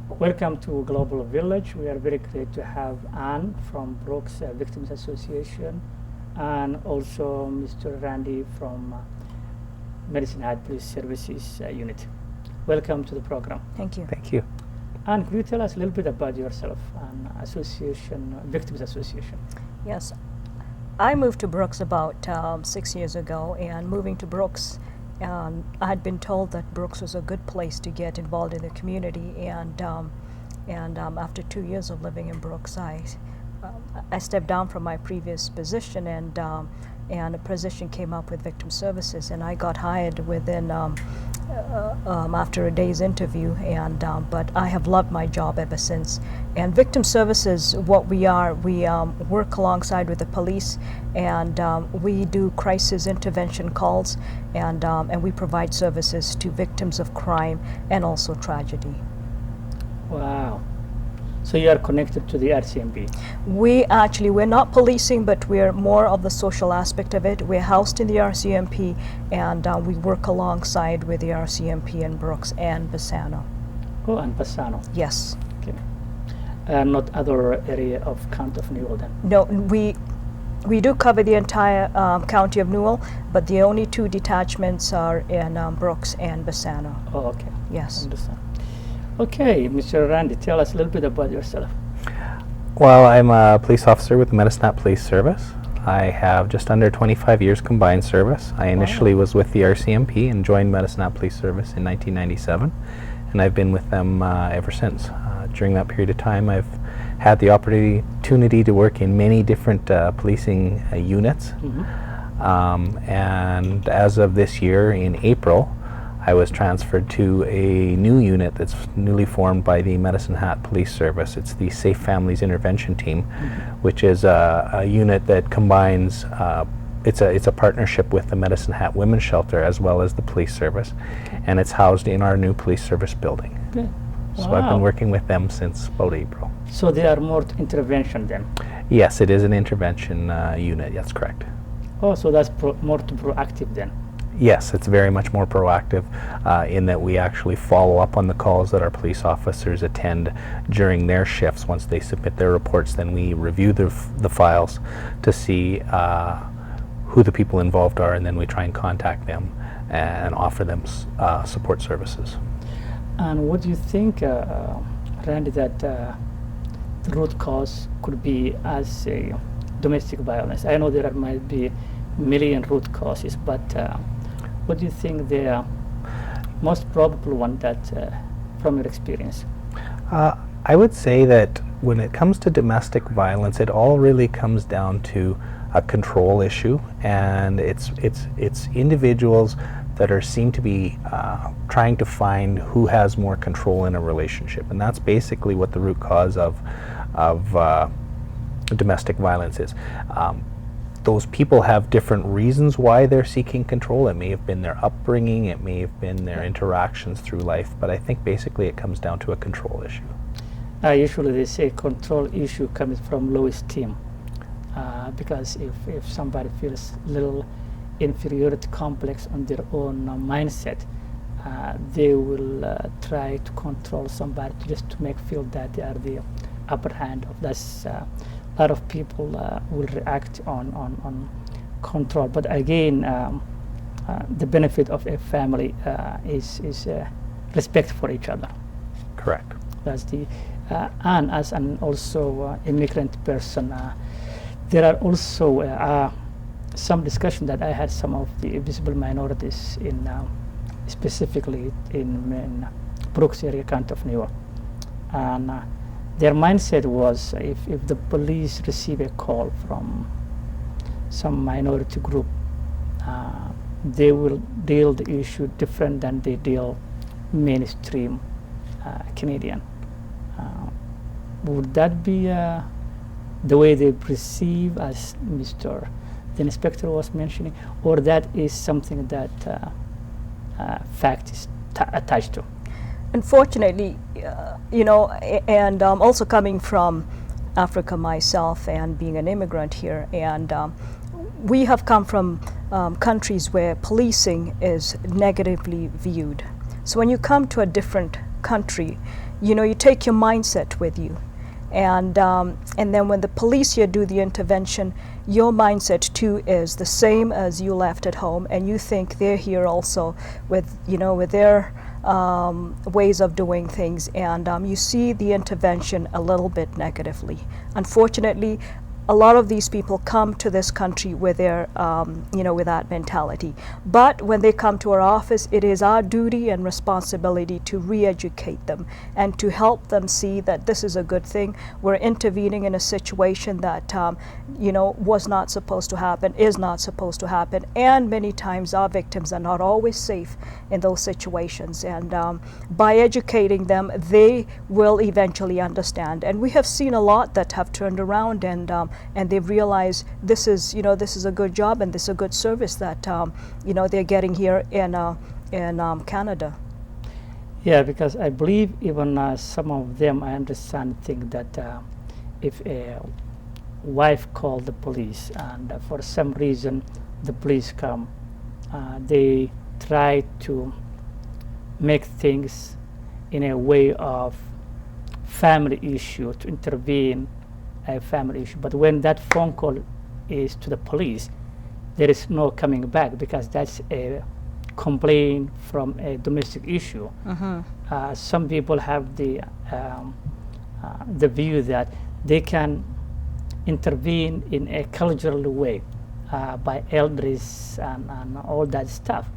Welcome to Global Village. We are very glad to have Anne from Brooks Victims Association and also Mr. Randy from Medicine Hat Police Services Unit. Welcome to the program. Thank you. Thank you. Anne, could you tell us a little bit about yourself and Victims Association? Yes, I moved to Brooks about 6 years ago, and moving to Brooks, I had been told that Brooks was a good place to get involved in the community, and after 2 years of living in Brooks, I stepped down from my previous position, and a position came up with Victim Services, and I got hired within after a day's interview, but I have loved my job ever since. And Victim Services, what we are, we work alongside with the police, and we do crisis intervention calls, and we provide services to victims of crime and also tragedy. Wow. So you are connected to the RCMP? We're not policing, but we're more of the social aspect of it. We're housed in the RCMP, and we work alongside with the RCMP in Brooks and Bassano. Oh, and Bassano. Yes. Okay. Not other area of County of Newell then? No, we do cover the entire County of Newell, but the only two detachments are in Brooks and Bassano. Oh, okay. Yes. Understand. Okay, Mr. Randy, tell us a little bit about yourself. Well, I'm a police officer with the Medicine Hat Police Service. I have just under 25 years combined service. I initially was with the RCMP and joined Medicine Hat Police Service in 1997, and I've been with them ever since. During that period of time, I've had the opportunity to work in many different policing units, and as of this year, in April, I was transferred to a new unit that's newly formed by the Medicine Hat Police Service. It's the Safe Families Intervention Team, which is a unit that combines, it's a partnership with the Medicine Hat Women's Shelter as well as the police service, and it's housed in our new police service building. Okay. So I've been working with them since about April. So they are more intervention then? Yes, it is an intervention unit, that's correct. Oh, so that's more proactive then? Yes, it's very much more proactive in that we actually follow up on the calls that our police officers attend during their shifts. Once they submit their reports, then we review the files to see who the people involved are, and then we try and contact them and offer them support services. And what do you think, Randy, that the root cause could be as a domestic violence? I know there might be million root causes, but what do you think the most probable one that, from your experience? I would say that when it comes to domestic violence, it all really comes down to a control issue, and it's individuals that seem to be trying to find who has more control in a relationship, and that's basically what the root cause of domestic violence is. Those people have different reasons why they're seeking control. It may have been their upbringing, it may have been their interactions through life, but I think basically it comes down to a control issue. Usually they say control issue comes from low esteem, because if somebody feels little inferiority complex on their own mindset, they will try to control somebody just to make feel that they are the upper hand of this. A lot of people will react on control, but again, the benefit of a family is respect for each other. Correct. That's the and as an also immigrant person, there are also some discussion that I had some of the visible minorities in specifically in Brooks area, County of Newell, and their mindset was if the police receive a call from some minority group, they will deal the issue different than they deal mainstream Canadian. Would that be the way they perceive, as the inspector was mentioning, or that is something that fact is attached to? Unfortunately, and also coming from Africa myself and being an immigrant here, and we have come from countries where policing is negatively viewed. So when you come to a different country, you take your mindset with you. And then when the police here do the intervention, your mindset too is the same as you left at home, and you think they're here also with their ways of doing things, and you see the intervention a little bit negatively. Unfortunately, a lot of these people come to this country with their, with that mentality. But when they come to our office, it is our duty and responsibility to re-educate them and to help them see that this is a good thing. We're intervening in a situation that, was not supposed to happen, is not supposed to happen, and many times our victims are not always safe in those situations. And by educating them, they will eventually understand. And we have seen a lot that have turned around and they've realized this is a good job and this is a good service that they're getting here in Canada. Yeah, because I believe even some of them, I understand, think that if a wife called the police and for some reason the police come, they try to make things in a way of family issue, to intervene a family issue. But when that phone call is to the police, there is no coming back, because that's a complaint from a domestic issue. Some people have the view that they can intervene in a cultural way by elders and all that stuff.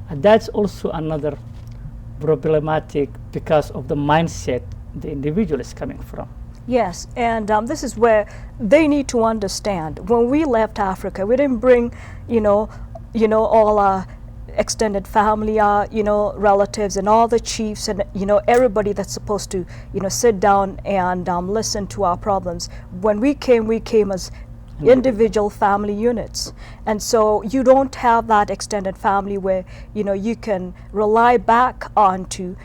And that's also another problematic because of the mindset the individual is coming from. Yes, and this is where they need to understand. When we left Africa, we didn't bring, all our extended family, our, relatives, and all the chiefs, and everybody that's supposed to, sit down and listen to our problems. When we came as individual family units, and so you don't have that extended family where you can rely back onto,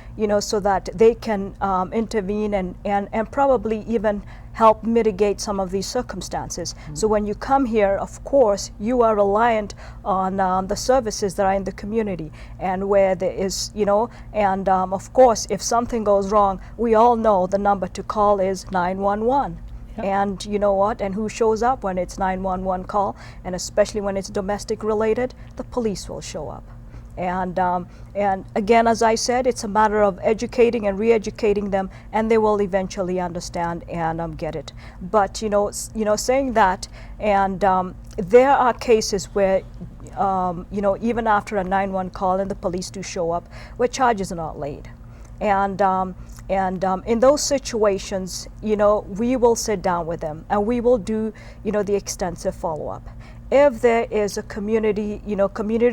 so that they can intervene and probably even help mitigate some of these circumstances. So when you come here, of course, you are reliant on the services that are in the community, and where there is, and of course, if something goes wrong, we all know the number to call is 911. Yep. And you know what? And who shows up when it's 911 call, and especially when it's domestic related? The police will show up. And again, as I said, it's a matter of educating and re-educating them, and they will eventually understand and get it. But saying that, and there are cases where even after a 911 call and the police do show up, where charges are not laid. And in those situations, we will sit down with them and we will do, the extensive follow-up. If there is a community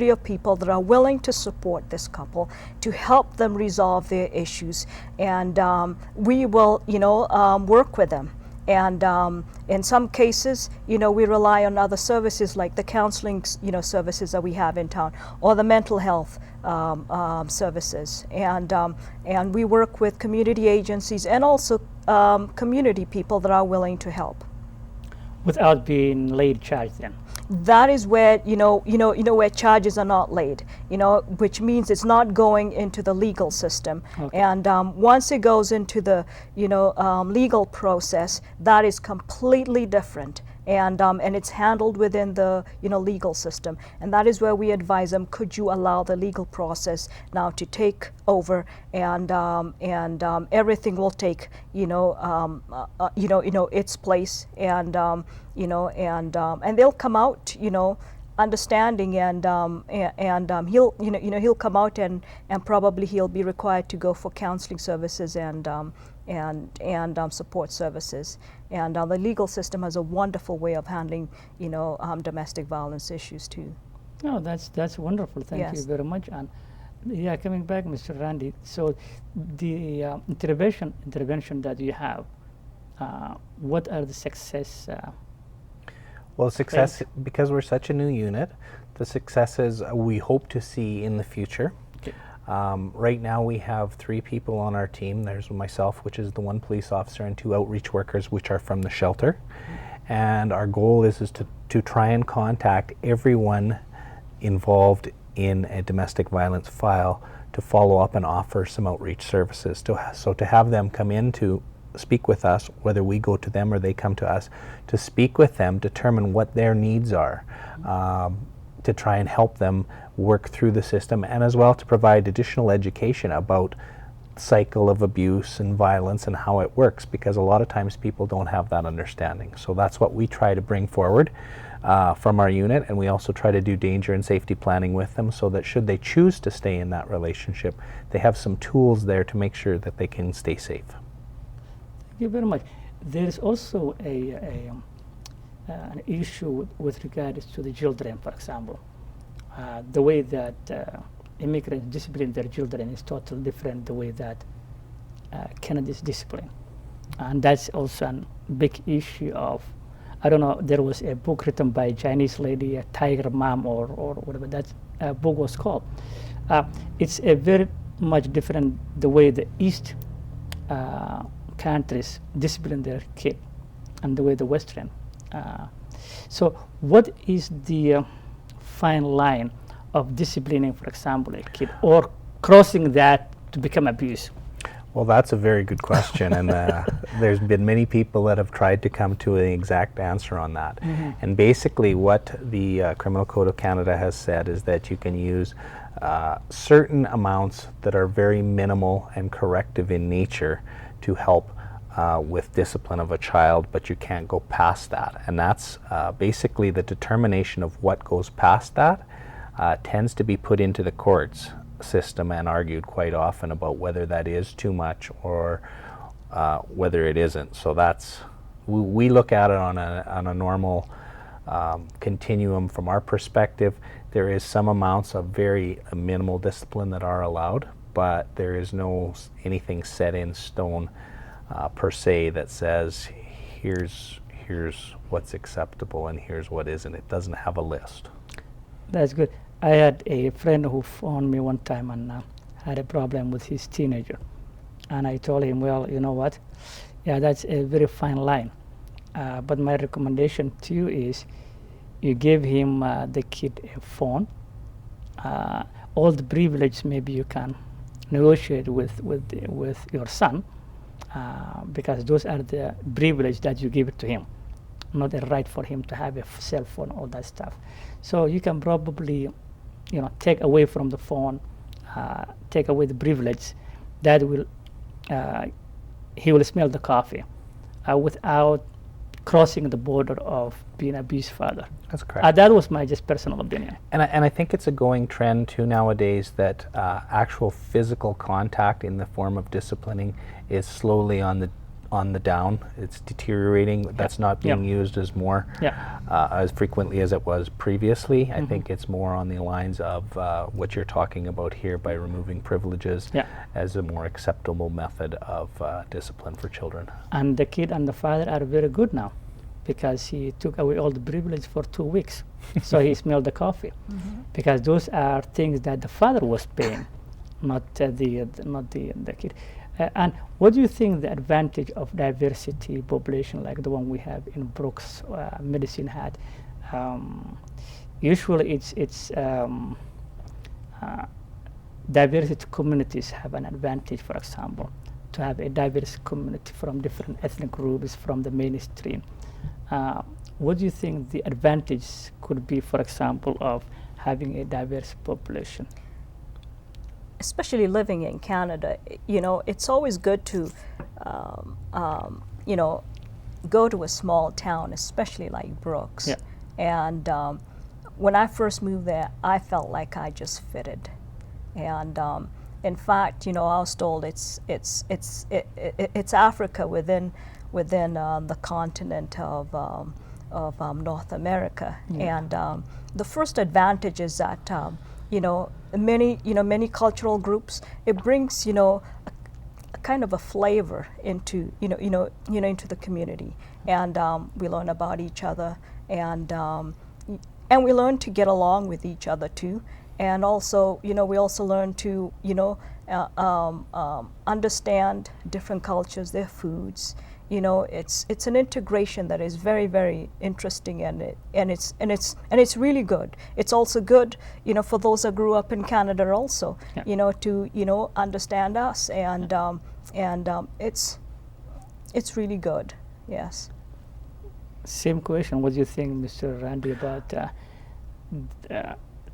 of people that are willing to support this couple to help them resolve their issues, and we will, work with them. And in some cases, we rely on other services like the counseling, services that we have in town, or the mental health services. And we work with community agencies and also community people that are willing to help. Without being laid charge then? That is where where charges are not laid, which means it's not going into the legal system. Okay. And once it goes into the legal process, that is completely different. And it's handled within the legal system, and that is where we advise them: could you allow the legal process now to take over, and everything will take its place, and and they'll come out understanding, and he'll come out and probably he'll be required to go for counseling services and support services. And the legal system has a wonderful way of handling, domestic violence issues too. No, that's wonderful. Thank you very much. And yeah, coming back, Mr. Randy. So the intervention that you have, what are the success? Well, success, because we're such a new unit, the successes we hope to see in the future. Okay. Right now we have 3 people on our team. There's myself, which is the 1 police officer, and 2 outreach workers, which are from the shelter. And our goal is to try and contact everyone involved in a domestic violence file to to follow up and offer some outreach services. So to have them come in to speak with us, whether we go to them or they come to us, to speak with them, determine what their needs are, to try and help them work through the system, and as well to provide additional education about cycle of abuse and violence and how it works, because a lot of times people don't have that understanding. So that's what we try to bring forward from our unit, and we also try to do danger and safety planning with them, so that should they choose to stay in that relationship, they have some tools there to make sure that they can stay safe. Thank you very much. There is also an issue with regards to the children, for example. The way that immigrants discipline their children is totally different the way that Canadians discipline. And that's also a big issue of, I don't know, there was a book written by a Chinese lady, a Tiger Mom or whatever that book was called. It's a very much different the way the East countries discipline their kid and the way the Western. So what is the fine line of disciplining, for example, a kid, or crossing that to become abuse? Well, that's a very good question, and there's been many people that have tried to come to an exact answer on that. Mm-hmm. And basically what the Criminal Code of Canada has said is that you can use certain amounts that are very minimal and corrective in nature to help with discipline of a child, but you can't go past that. And that's basically the determination of what goes past that tends to be put into the courts system and argued quite often about whether that is too much or whether it isn't. So that's, we look at it on a normal continuum from our perspective. There is some amounts of very minimal discipline that are allowed, but there is no anything set in stone per se that says here's what's acceptable and here's what isn't. It doesn't have a list. That's good. I had a friend who phoned me one time and had a problem with his teenager. And I told him, well, you know what? Yeah, that's a very fine line. But my recommendation to you is you give him, the kid, a phone. All the privileges maybe you can negotiate with your son, because those are the privileges that you give it to him, not a right for him to have a cell phone, all that stuff. So you can probably, take away from the phone, take away the privilege that will, he will smell the coffee without crossing the border of being an abused father. That's correct. That was my just personal opinion. And I think it's a going trend too nowadays that actual physical contact in the form of disciplining is slowly on the down. It's deteriorating. Yep. That's not being used as more as frequently as it was previously. Mm-hmm. I think it's more on the lines of what you're talking about here by removing privileges as a more acceptable method of discipline for children. And the kid and the father are very good now, because he took away all the privilege for 2 weeks. So he smelled the coffee, because those are things that the father was paying, not the kid. And what do you think the advantage of diversity population like the one we have in Brooks Medicine had? Usually it's diversity communities have an advantage, for example, to have a diverse community from different ethnic groups from the mainstream. What do you think the advantage could be, for example, of having a diverse population? Especially living in Canada, it's always good to, go to a small town, especially like Brooks. Yeah. And when I first moved there, I felt like I just fitted. And in fact, I was told it's Africa within the continent of North America. Yeah. And the first advantage is that many cultural groups, it brings a kind of a flavor into into the community, and we learn about each other, and we learn to get along with each other too, and also we also learn to understand different cultures, their foods, it's an integration that is very, very interesting, and it's really good. It's also good, for those that grew up in Canada also, Yeah. to understand us, and it's really good. Yes. Same question. What do you think, Mr. Randy, about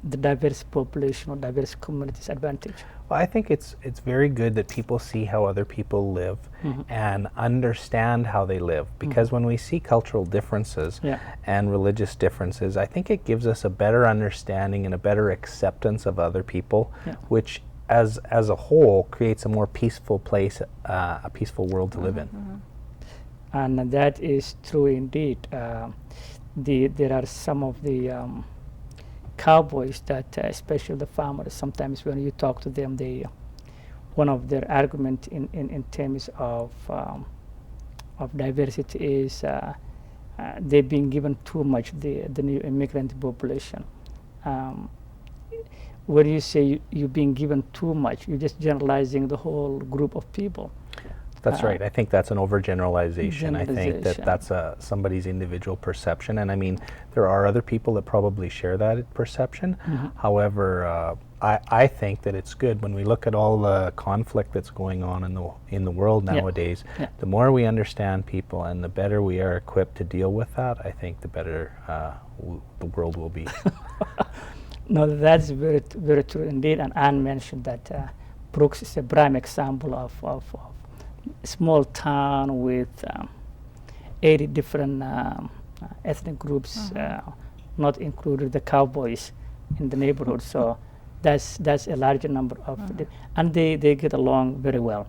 the diverse population or diverse communities advantage? Well, I think it's very good that people see how other people live and understand how they live, because when we see cultural differences Yeah. and religious differences, I think it gives us a better understanding and a better acceptance of other people, Yeah. which as a whole creates a more peaceful place, a peaceful world to live in. And that is true indeed. There are some of the cowboys that, especially the farmers, sometimes when you talk to them, one of their argument in terms of diversity is they've been given too much, the new immigrant population. When you say you've been given too much, you're just generalizing the whole group of people. That's right. I think that's an overgeneralization. I think that Generalization. that's somebody's individual perception, and I mean, there are other people that probably share that perception. However, I think that it's good when we look at all the conflict that's going on in the world nowadays. Yeah. The more we understand people, and the better we are equipped to deal with that, I think the better the world will be. No, that's very, very true indeed. And Anne mentioned that Brooks is a prime example of a small town with 80 different ethnic groups, not included the cowboys in the neighborhood. So that's a larger number of, and they get along very well.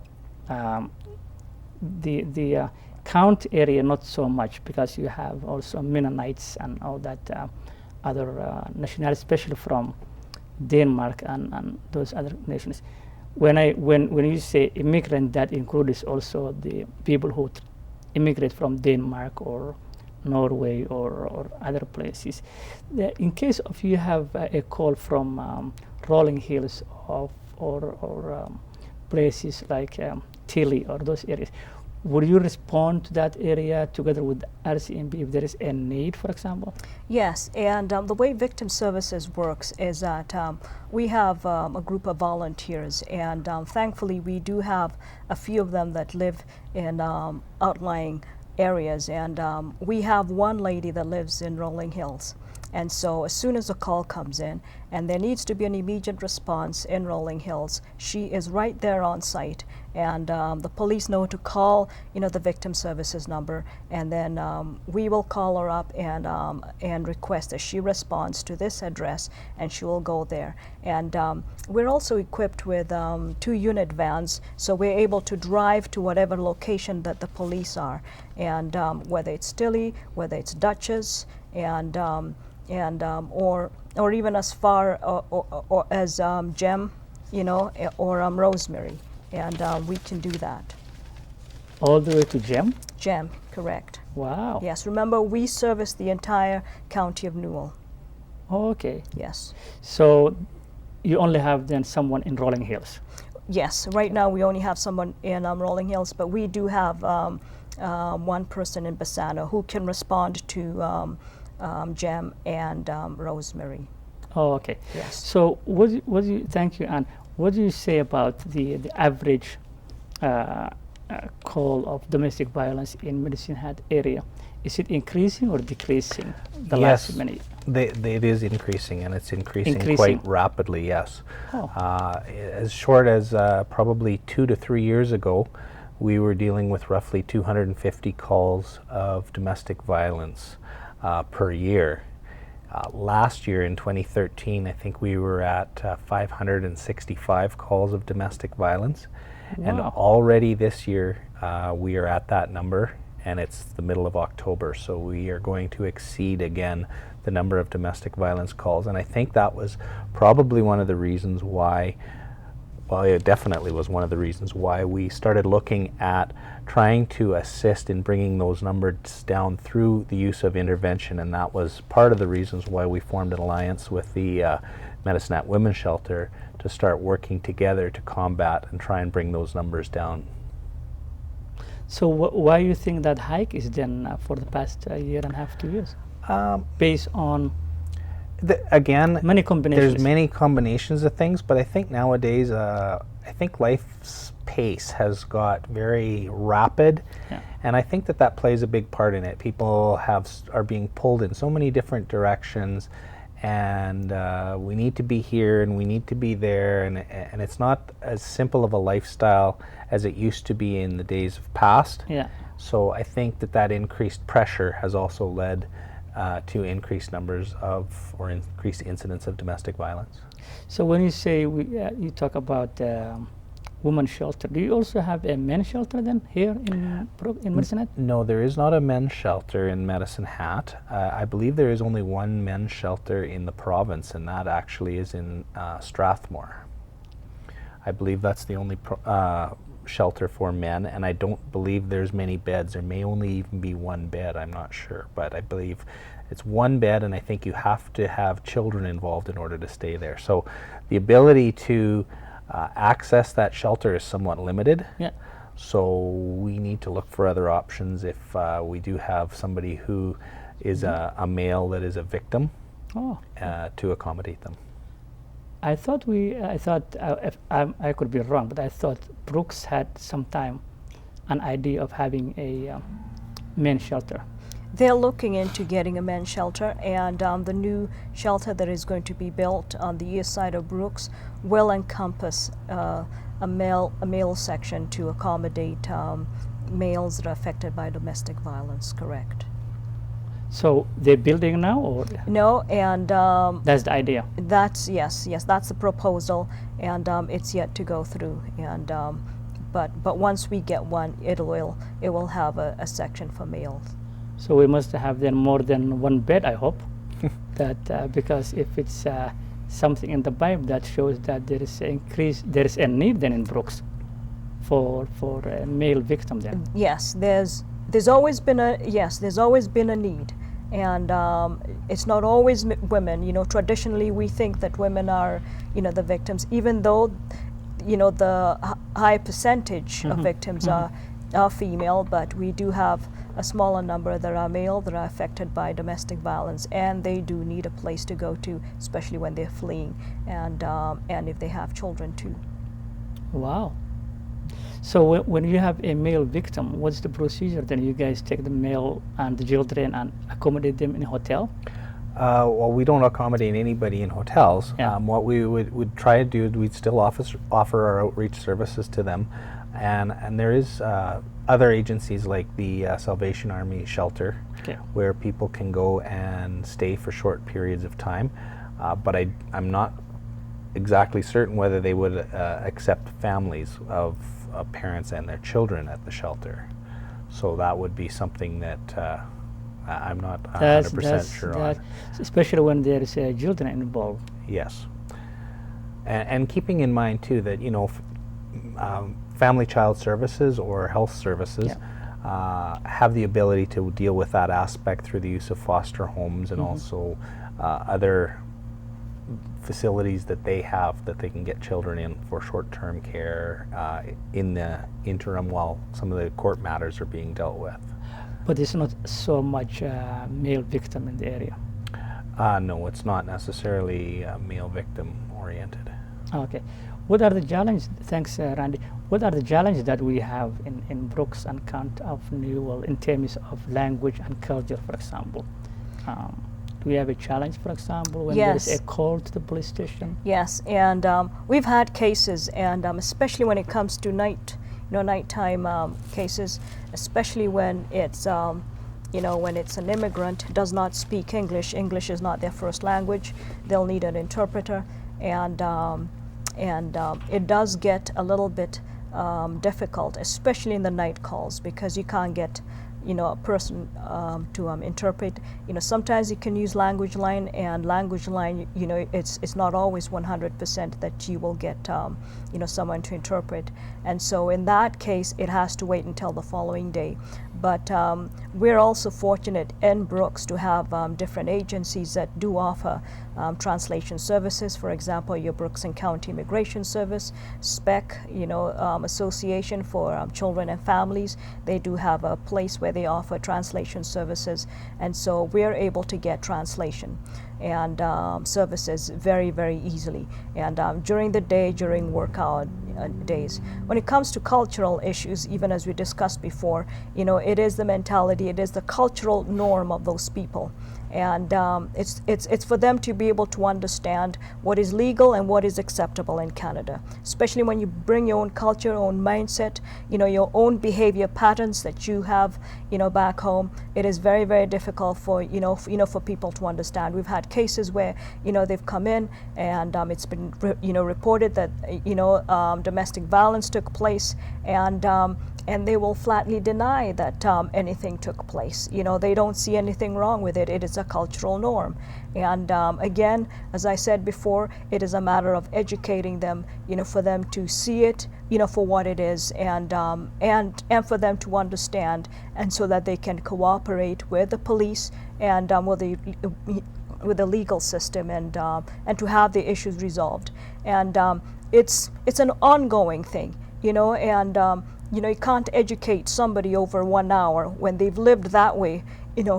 The count area not so much, because you have also Mennonites and all that other nationalities, especially from Denmark and those other nations. When you say immigrant, that includes also the people who immigrate from Denmark or Norway or other places. In case of you have a call from Rolling Hills or places like Tilly or those areas, would you respond to that area together with RCMP if there is a need, for example? Yes, and the way Victim Services works is that we have a group of volunteers, and thankfully we do have a few of them that live in outlying areas, and we have one lady that lives in Rolling Hills. And so as soon as a call comes in and there needs to be an immediate response in Rolling Hills, she is right there on site, and the police know to call the Victim Services number, and then we will call her up and request that she responds to this address, and she will go there. And we're also equipped with 2 unit vans, so we're able to drive to whatever location that the police are, and whether it's Tilly, whether it's Dutchess, and or even as far or as Gem, or Rosemary, and we can do that. All the way to Gem? Gem, correct. Wow. Yes, remember we service the entire county of Newell. Oh, okay. Yes. So you only have then someone in Rolling Hills? Yes, right now we only have someone in Rolling Hills, but we do have one person in Bassano who can respond to Gem and Rosemary. Oh, okay. Yes. So thank you, Anne. What do you say about the average call of domestic violence in Medicine Hat area? Is it increasing or decreasing the last many? It is increasing, and it's increasing quite rapidly, yes. Oh. As short as probably 2 to 3 years ago, we were dealing with roughly 250 calls of domestic violence per year. Last year in 2013, I think we were at 565 calls of domestic violence. Wow. And already this year we are at that number, and it's the middle of October, so we are going to exceed again the number of domestic violence calls. And I think that was probably one of the reasons why, well, it definitely was one of the reasons why we started looking at trying to assist in bringing those numbers down through the use of intervention, and that was part of the reasons why we formed an alliance with the Medicine Hat Women's Shelter to start working together to combat and try and bring those numbers down. So why you think that hike is then for the past year and a half, 2 years? Based on Again, many combinations. there's many combinations of things, but I think nowadays, I think life's pace has got very rapid, Yeah. and I think that plays a big part in it. People are being pulled in so many different directions, and we need to be here and we need to be there, and it's not as simple of a lifestyle as it used to be in the days of past. Yeah. So I think that increased pressure has also led to increased numbers of, or increased incidents of domestic violence. So when you say you talk about women's shelter, do you also have a men's shelter then here in Medicine Hat? No, there is not a men's shelter in Medicine Hat. I believe there is only one men's shelter in the province, and that actually is in Strathmore. I believe that's the only shelter for men, and I don't believe there's many beds. There may only even be one bed, I'm not sure, but I believe it's one bed, and I think you have to have children involved in order to stay there. So the ability to access that shelter is somewhat limited. Yeah. So we need to look for other options if we do have somebody who is a male that is a victim, to accommodate them. I thought if I could be wrong, but I thought Brooks had sometime an idea of having a men's shelter. They're looking into getting a men's shelter, and the new shelter that is going to be built on the east side of Brooks will encompass a male section to accommodate males that are affected by domestic violence. Correct. So they're building now, or No, and that's the idea? that's yes, that's the proposal, and it's yet to go through. And but once we get one, it will have a section for males. So we must have then more than one bed, I hope. That because if it's something in the Bible that shows that there is a need then in Brooks for a male victim then. Yes, there's always been a need, and it's not always women. You know, traditionally we think that women are, the victims, even though, the high percentage of victims are female, but we do have a smaller number that are male that are affected by domestic violence, and they do need a place to go to, especially when they're fleeing, and if they have children too. Wow. So when you have a male victim, what's the procedure? Then you guys take the male and the children and accommodate them in a hotel? Well, we don't accommodate anybody in hotels. Yeah. What we would try to do, we'd still offer our outreach services to them, and there is other agencies like the Salvation Army shelter, Okay. where people can go and stay for short periods of time, but I'm not exactly certain whether they would accept families of parents and their children at the shelter. So that would be something that I'm not 100% sure on. Especially when there is children involved. Yes. And keeping in mind too that, family child services or health services have the ability to deal with that aspect through the use of foster homes and also other facilities that they have that they can get children in for short-term care in the interim while some of the court matters are being dealt with. But it's not so much male victim in the area. No, it's not necessarily male victim oriented. Okay. What are the challenges, thanks Randy, what are the challenges that we have in Brooks and County of Newell in terms of language and culture, for example? Do we have a challenge, for example, when there is a call to the police station? Yes, and we've had cases, and especially when it comes to nighttime cases, especially when it's when it's an immigrant does not speak English. English is not their first language. They'll need an interpreter, and it does get a little bit difficult, especially in the night calls, because you can't get a person to interpret. Sometimes you can use language line, and language line, it's not always 100% that you will get someone to interpret. And so in that case, it has to wait until the following day. But we're also fortunate in Brooks to have different agencies that do offer translation services. For example, your Brooks and County Immigration Service, SPEC, Association for Children and Families. They do have a place where they offer translation services, and so we're able to get translation and services very, very easily. And during the day, during workout days. When it comes to cultural issues, even as we discussed before, it is the mentality, it is the cultural norm of those people. And it's for them to be able to understand what is legal and what is acceptable in Canada, especially when you bring your own culture, own mindset, your own behavior patterns that you have, back home. It is very, very difficult for, for people to understand. We've had cases where, they've come in and it's been, reported that, domestic violence took place, and they will flatly deny that anything took place. They don't see anything wrong with it. It is a cultural norm. And again, as I said before, it is a matter of educating them, for them to see it, for what it is, and for them to understand, and so that they can cooperate with the police and with the legal system, and to have the issues resolved. And it's an ongoing thing, and you can't educate somebody over 1 hour when they've lived that way,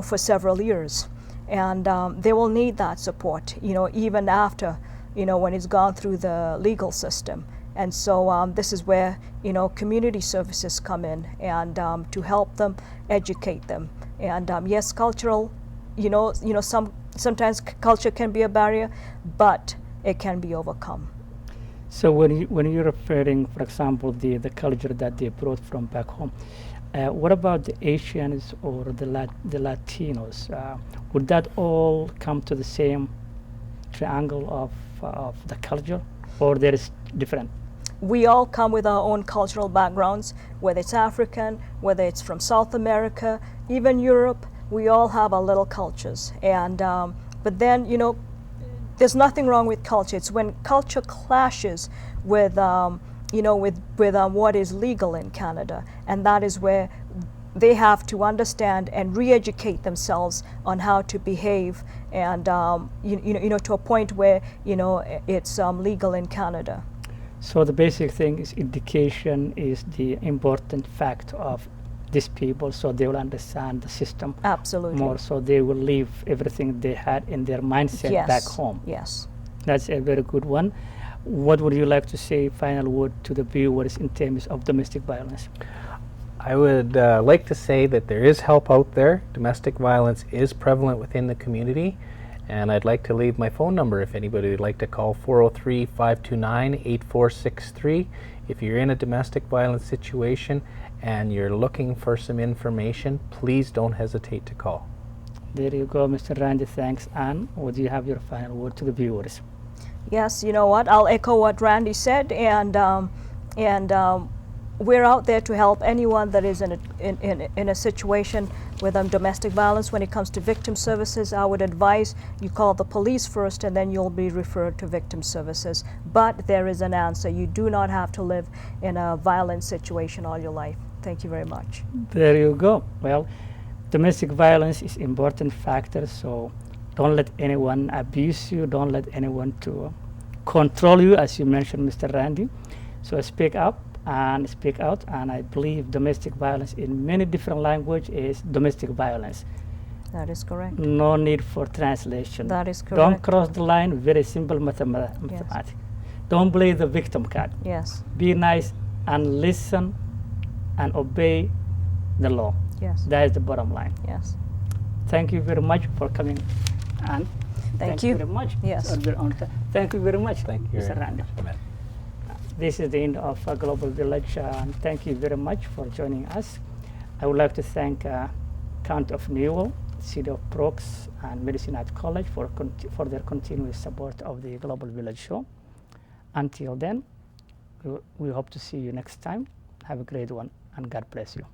for several years. And they will need that support, even after, when it's gone through the legal system. And so this is where, community services come in, and to help them, educate them. And yes, cultural, sometimes culture can be a barrier, but it can be overcome. So when you're referring, for example, the culture that they brought from back home, what about the Asians or the Latinos? Would that all come to the same triangle of the culture, or there is different? We all come with our own cultural backgrounds, whether it's African, whether it's from South America, even Europe. We all have our little cultures, and but then there's nothing wrong with culture. It's when culture clashes with, what is legal in Canada, and that is where they have to understand and re-educate themselves on how to behave, and to a point where it's legal in Canada. So the basic thing is education is the important fact of these people, so they will understand the system Absolutely. more, so they will leave everything they had in their mindset Yes. back home. Yes. That's a very good one. What would you like to say, final word, to the viewers in terms of domestic violence? I would like to say that there is help out there. Domestic violence is prevalent within the community, and I'd like to leave my phone number if anybody would like to call, 403-529-8463. If you're in a domestic violence situation and you're looking for some information, please don't hesitate to call. There you go, Mr. Randy. Thanks. Anne, would you have your final word to the viewers? Yes, you know what? I'll echo what Randy said, and we're out there to help anyone that is in a situation with domestic violence. When it comes to victim services, I would advise you call the police first, and then you'll be referred to victim services. But there is an answer. You do not have to live in a violent situation all your life. Thank you very much. There you go. Well, domestic violence is an important factor, so don't let anyone abuse you. Don't let anyone to control you, as you mentioned, Mr. Randy. So speak up and speak out, and I believe domestic violence in many different languages is domestic violence. That is correct. No need for translation. That is correct. Don't cross the line. Very simple mathematics. Don't play the victim card. Yes. Be nice and listen and obey the law. Yes. That is the bottom line. Yes. Thank you very much for coming, and Thank you. very much. Yes. Thank you very much, Thank you. Mr. Randy. Ahmed. This is the end of Global Village. Thank you very much for joining us. I would like to thank County of Newell, City of Brooks, and Medicine Hat College for their continuous support of the Global Village show. Until then, we hope to see you next time. Have a great one, and God bless you.